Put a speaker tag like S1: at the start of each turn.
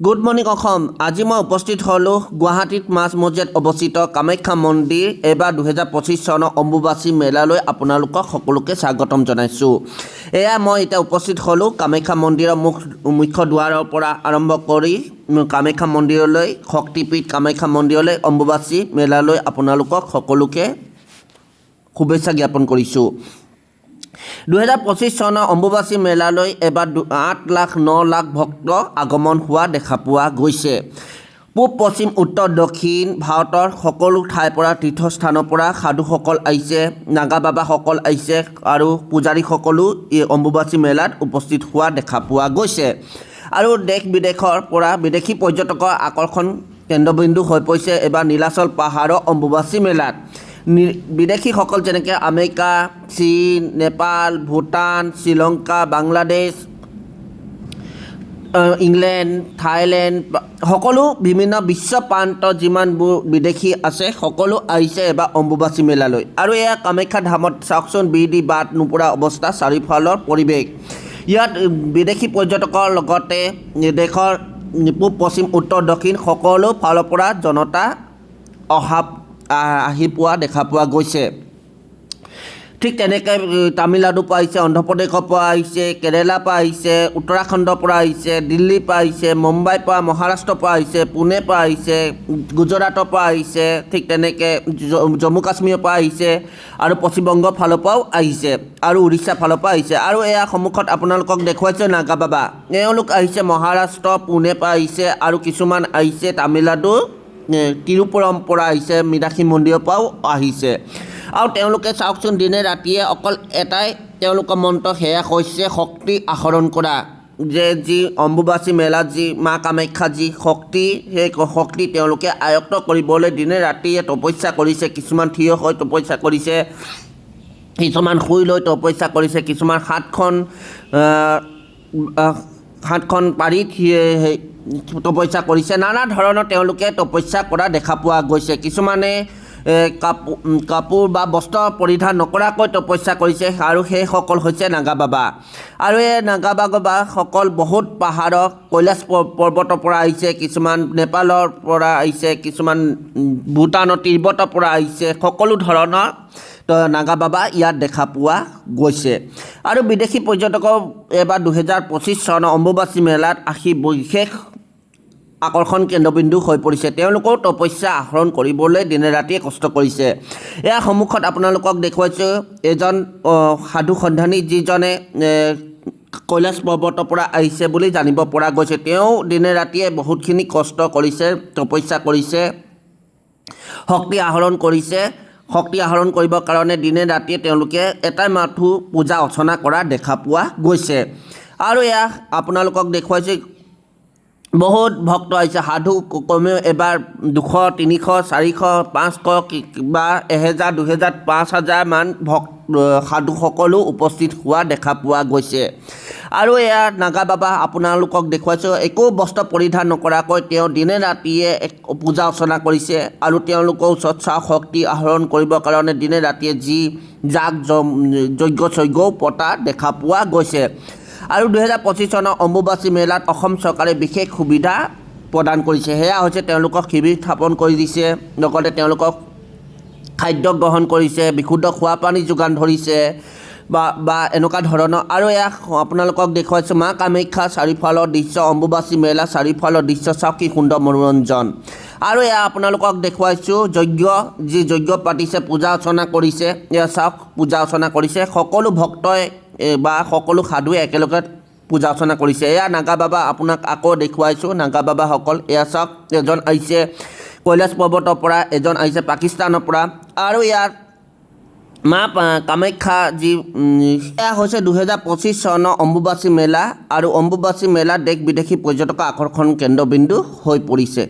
S1: Good morning Assam. আজি মই উপস্থিত হ'লোঁ গুৱাহাটীত মাজমজিয়াত অৱস্থিত কামাখ্যা মন্দিৰ এইবাৰ 2025 চনৰ অম্বুবাচী মেলালৈ আপোনালোকক সকলোকে স্বাগতম জনাইছোঁ। এয়া মই এতিয়া উপস্থিত হ'লোঁ কামাখ্যা মন্দিৰৰ মুখ্য দুৱাৰৰ পৰা আৰম্ভ কৰি কামাখ্যা মন্দিৰলৈ, শক্তিপীঠ কামাখ্যা মন্দিৰলৈ, অম্বুবাচী মেলালৈ আপোনালোকক সকলোকে শুভেচ্ছা জ্ঞাপন কৰিছোঁ। 2025 চনৰ অম্বুবাচী মেলালৈ এবাৰ 8 লাখ 9 লাখ ভক্ত আগমন হোৱা দেখা পোৱা গৈছে। পূব, পশ্চিম, উত্তৰ, দক্ষিণ ভাৰতৰ সকলো ঠাইৰ পৰা, তীৰ্থস্থানৰ পৰা সাধুসকল আহিছে, নাগা বাবাসকল আহিছে আৰু পূজাৰীসকলো এই অম্বুবাচী মেলাত উপস্থিত হোৱা দেখা পোৱা গৈছে। আৰু দেশ বিদেশৰ পৰা বিদেশী পৰ্যটকৰ আকৰ্ষণ কেন্দ্ৰবিন্দু হৈ পৰিছে এবাৰ নীলাচল পাহাৰৰ অম্বুবাচী মেলাত। বিদেশীসকল যেনেকৈ আমেৰিকা, চীন, নেপাল, ভূটান, শ্ৰীলংকা, বাংলাদেশ, ইংলেণ্ড, থাইলেণ্ড, সকলো বিভিন্ন বিশ্ব প্ৰান্তৰ যিমানবোৰ বিদেশী আছে সকলো আহিছে এবাৰ অম্বুবাচী মেলালৈ। আৰু এয়া কামাখ্যা ধামত চাওকচোন, বিধি বাট নোপোৰা অৱস্থা, চাৰিওফালৰ পৰিৱেশ। ইয়াত বিদেশী পৰ্যটকৰ লগতে দেশৰ পূব, পশ্চিম, উত্তৰ, দক্ষিণ সকলো ফালৰ পৰা জনতা আহি পোৱা দেখা পোৱা গৈছে। ঠিক তেনেকৈ তামিলনাডুৰ পৰা আহিছে, অন্ধ্ৰপ্ৰদেশৰ পৰা আহিছে, কেৰেলাৰ পৰা আহিছে, উত্তৰাখণ্ডৰ পৰা আহিছে, দিল্লীৰ পৰা আহিছে, মুম্বাইৰ পৰা, মহাৰাষ্ট্ৰৰ পৰা আহিছে, পুনেৰ পৰা আহিছে, গুজৰাটৰ পৰা আহিছে, ঠিক তেনেকৈ জম্মু কাশ্মীৰৰ পৰা আহিছে আৰু পশ্চিমবংগৰ ফালৰ পৰাও আহিছে আৰু উৰিষ্যাৰ ফালৰ পৰা আহিছে। আৰু এয়া সন্মুখত আপোনালোকক দেখুৱাইছে নাগা বাবা, এওঁলোক আহিছে মহাৰাষ্ট্ৰ, পুনেৰ পৰা আহিছে আৰু কিছুমান আহিছে তামিলনাডু, তিৰুপুৰমৰ পৰা আহিছে, মীনাক্ষী মন্দিৰৰ পৰাও আহিছে। আৰু তেওঁলোকে চাওকচোন, দিনে ৰাতিয়ে অকল এটাই তেওঁলোকৰ মন্ত্ৰ, সেয়া হৈছে শক্তি আহৰণ কৰা। যি অম্বুবাচী মেলাত যি মা কামাখ্যা যি শক্তি, সেই শক্তি তেওঁলোকে আয়ত্ত কৰিবলৈ দিনে ৰাতিয়ে তপস্যা কৰিছে। কিছুমান থিয় হৈ তপস্যা কৰিছে, কিছুমান শুই লৈ তপস্যা কৰিছে, কিছুমান হাতখন পাৰি তপস্যা কৰিছে। নানা ধৰণৰ তেওঁলোকে তপস্যা কৰা দেখা পোৱা গৈছে। কিছুমানে কাপোৰ বা বস্ত্ৰ পৰিধান নকৰাকৈ তপস্যা কৰিছে আৰু সেইসকল হৈছে নাগা বাবা। আৰু এই নাগা বাবাসকল বহুত পাহাৰৰ কৈলাশ পৰ্বতৰ পৰা আহিছে, কিছুমান নেপালৰ পৰা আহিছে, কিছুমান ভূটানৰ তিব্বতৰ পৰা আহিছে, সকলো ধৰণৰ নাগা বাবা ইয়াত দেখা পোৱা গৈছে। আৰু বিদেশী পৰ্যটকৰ এবাৰ 2025 চনৰ অম্বুবাচী মেলাত আহি বিশেষ আকৰ্ষণ কেন্দ্ৰবিন্দু হৈ পৰিছে। তেওঁলোকেও তপস্যা আহৰণ কৰিবলৈ দিনে ৰাতিয়ে কষ্ট কৰিছে। এয়া সন্মুখত আপোনালোকক দেখুৱাইছোঁ এজন সাধু সন্ধানী, যিজনে কৈলাশ পৰ্বতৰ পৰা আহিছে বুলি জানিব পৰা গৈছে। তেওঁ দিনে ৰাতিয়ে বহুতখিনি কষ্ট কৰিছে, তপস্যা কৰিছে, শক্তি আহৰণ কৰিছে। শক্তি আহৰণ কৰিবৰ কাৰণে দিনে ৰাতিয়ে তেওঁলোকে এটাই মাথো পূজা অৰ্চনা কৰা দেখা পোৱা গৈছে। আৰু এয়া আপোনালোকক দেখুৱাইছে বহুত ভক্ত আহিছে, সাধু কমেও এবাৰ 200, 300, 400, 500 বা 1000, 2000, 5000 মান সাধু সকলো উপস্থিত হোৱা দেখা পোৱা গৈছে। আৰু এয়া নাগা বাবা আপোনালোকক দেখুৱাইছোঁ, একো বস্ত্ৰ পৰিধান নকৰাকৈ তেওঁ দিনে ৰাতিয়ে পূজা অৰ্চনা কৰিছে। আৰু তেওঁলোকৰ ওচৰত শক্তি আহৰণ কৰিবৰ কাৰণে দিনে ৰাতিয়ে যি যজ্ঞও পতা দেখা পোৱা গৈছে। আৰু 2025 চনৰ অম্বুবাচী মেলাত অসম চৰকাৰে বিশেষ সুবিধা প্ৰদান কৰিছে। সেয়া হৈছে তেওঁলোকক শিবিৰ স্থাপন কৰি দিছে, লগতে তেওঁলোকক খাদ্য গ্ৰহণ কৰিছে, বিশুদ্ধ খোৱা পানী যোগান ধৰিছে বা এনেকুৱা ধৰণৰ। আৰু এয়া আপোনালোকক দেখুৱাইছোঁ মা কামাখ্যা চাৰিওফালৰ দৃশ্য, অম্বুবাচী মেলা চাৰিওফালৰ দৃশ্য, চাওক কি সুন্দৰ মনোৰঞ্জন। আৰু এয়া আপোনালোকক দেখুৱাইছোঁ যি যজ্ঞ পাতিছে, পূজা অৰ্চনা কৰিছে, এয়া চাওক পূজা অৰ্চনা কৰিছে। সকলো ভক্তই বা সকলো সাধুৱে একেলগে পূজা অৰ্চনা কৰিছে। এয়া নাগা বাবা আপোনাক আকৌ দেখুৱাইছোঁ, নাগা বাবাসকল। এয়া চাওক, এজন আহিছে কৈলাশ পৰ্বতৰ পৰা, এজন আহিছে পাকিস্তানৰ পৰা। আৰু ইয়াত মা কামাখ্যা এয়া হৈছে 2025 চনৰ অম্বুবাচী মেলা। আৰু অম্বুবাচী মেলা দেশ বিদেশী পৰ্যটকৰ আকৰ্ষণ কেন্দ্ৰবিন্দু হৈ পৰিছে।